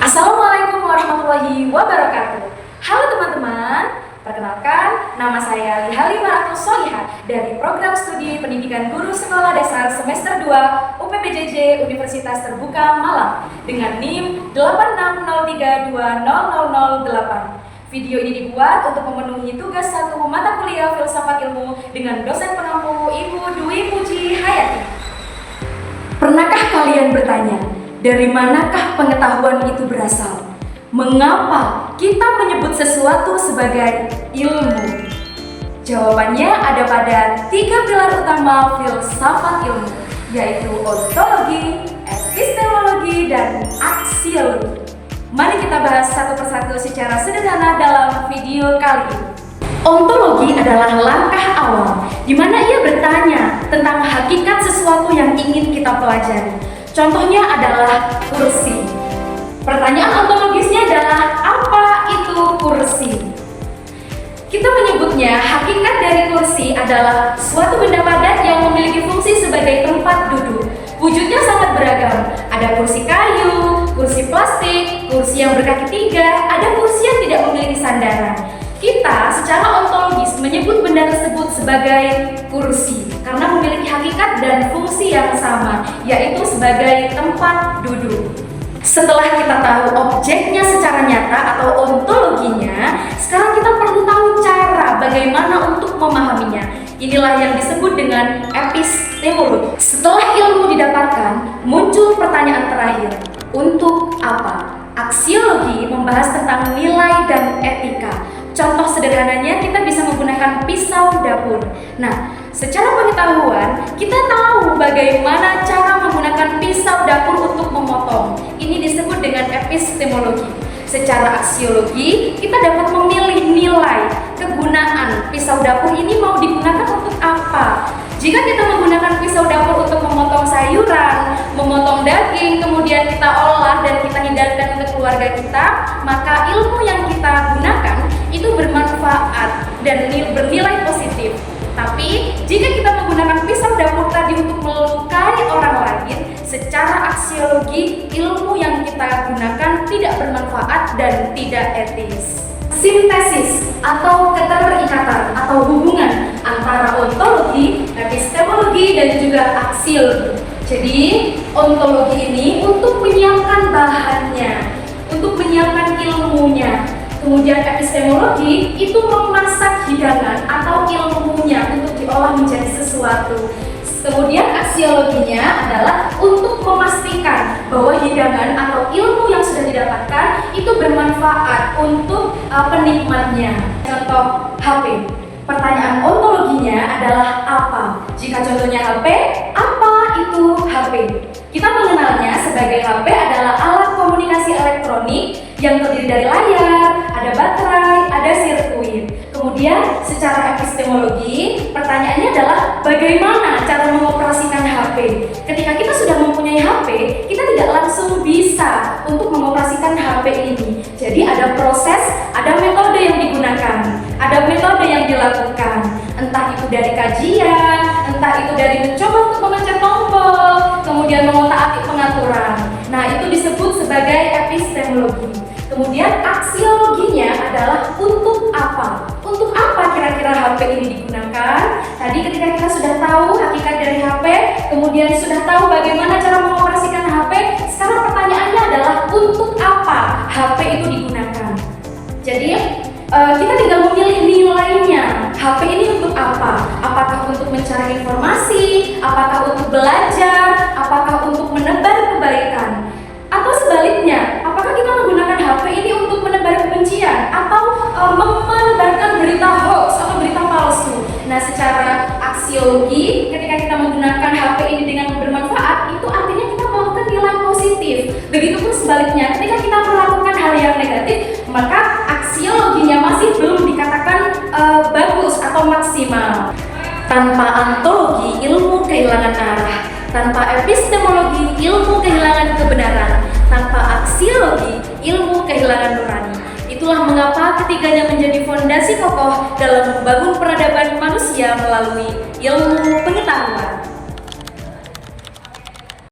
Assalamualaikum warahmatullahi wabarakatuh. Halo teman-teman, perkenalkan nama saya Halimah Atul Solihah dari Program Studi Pendidikan Guru Sekolah Dasar Semester 2 UPPJJ Universitas Terbuka Malang dengan NIM 8603200008. Video ini dibuat untuk memenuhi tugas 1 mata kuliah Filsafat Ilmu dengan dosen pengampu Ibu Dwi Puji Hayati. Pernahkah kalian bertanya, dari manakah pengetahuan itu berasal? Mengapa kita menyebut sesuatu sebagai ilmu? Jawabannya ada pada 3 pilar utama filsafat ilmu, yaitu ontologi, epistemologi, dan aksiologi. Mari kita bahas satu persatu secara sederhana dalam video kali ini. Ontologi adalah langkah awal di mana ia bertanya tentang hakikat sesuatu yang ingin kita pelajari. Contohnya adalah kursi. Pertanyaan ontologisnya adalah apa itu kursi? Kita menyebutnya hakikat dari kursi adalah suatu benda padat yang memiliki fungsi sebagai tempat duduk. Wujudnya sangat beragam. Ada kursi kayu, kursi plastik, kursi yang berkaki 3, ada kursi yang tidak memiliki sandaran. Kita secara ontologis menyebut benda tersebut sebagai kursi karena memiliki hakikat dan fungsi yang sama, yaitu sebagai tempat duduk. Setelah kita tahu objeknya secara nyata atau ontologinya, sekarang kita perlu tahu cara bagaimana untuk memahaminya. Inilah yang disebut dengan epistemologi. Setelah ilmu didapatkan, muncul pertanyaan terakhir, untuk apa? Aksiologi membahas tentang nilai dan etika. Contoh sederhananya, kita bisa menggunakan pisau dapur. Nah, secara pengetahuan, kita tahu bagaimana cara menggunakan pisau dapur untuk memotong. Ini disebut dengan epistemologi. Secara aksiologi, kita dapat memilih nilai, kegunaan pisau dapur ini mau digunakan untuk apa. Jika kita menggunakan pisau dapur untuk memotong sayuran, memotong daging, kemudian kita olah dan kita hidangkan untuk keluarga kita, maka ilmu yang kita gunakan itu bermanfaat dan bernilai positif. Tapi jika kita menggunakan pisau dapur tadi untuk melukai orang lain, secara aksiologi ilmu yang kita gunakan tidak bermanfaat dan tidak etis. Sintesis atau keterikatan atau hubungan antara ontologi, epistemologi, dan juga aksiologi. Jadi ontologi ini untuk menyiapkan bahannya, untuk menyiapkan ilmunya. Kemudian epistemologi itu memasak hidangan atau ilmunya untuk diolah menjadi sesuatu. Kemudian aksiologinya adalah untuk memastikan bahwa hidangan atau ilmu yang sudah didapatkan itu bermanfaat untuk penikmatnya. Contoh HP. Pertanyaan ontologinya adalah apa? Jika contohnya HP, apa itu HP? Kita mengenalnya sebagai HP adalah alat komunikasi elektronik yang terdiri dari layar, ada baterai, ada sirkuit. Kemudian secara epistemologi, pertanyaannya adalah bagaimana cara mengoperasikan HP? Ketika kita sudah mempunyai HP, kita tidak langsung bisa untuk mengoperasikan HP ini. Jadi ada proses, ada metode yang digunakan, ada metode yang dilakukan. Entah itu dari kajian, entah itu dari mencoba untuk memencet tombol, kemudian mengotak-atik pengaturan. Nah, itu disebut sebagai epistemologi. Kemudian aksiologinya adalah untuk apa? Untuk apa kira-kira HP ini digunakan? Tadi ketika kita sudah tahu hakikat dari HP, kemudian sudah tahu bagaimana cara mengoperasikan HP, sekarang pertanyaannya adalah untuk apa HP itu digunakan? Jadi kita tinggal memilih nilainya. HP ini untuk apa? Apakah untuk mencari informasi? Apakah untuk belajar? Apakah untuk menebar kebaikan? Atau sebaliknya, apakah kita menggunakan HP ini untuk menebar kebencian atau menebarkan berita hoax atau berita palsu? Nah, secara aksiologi, ketika kita menggunakan HP ini dengan bermanfaat, itu artinya kita melakukan nilai positif. Begitupun sebaliknya, ketika kita melakukan hal yang negatif, maka aksiologinya masih belum dikatakan bagus atau maksimal. Tanpa ontologi, ilmu kehilangan arah. Tanpa epistemologi, ilmu kehilangan kebenaran. Tanpa aksiologi, ilmu kehilangan nurani. Itulah mengapa ketiganya menjadi fondasi kokoh dalam membangun peradaban manusia melalui ilmu pengetahuan.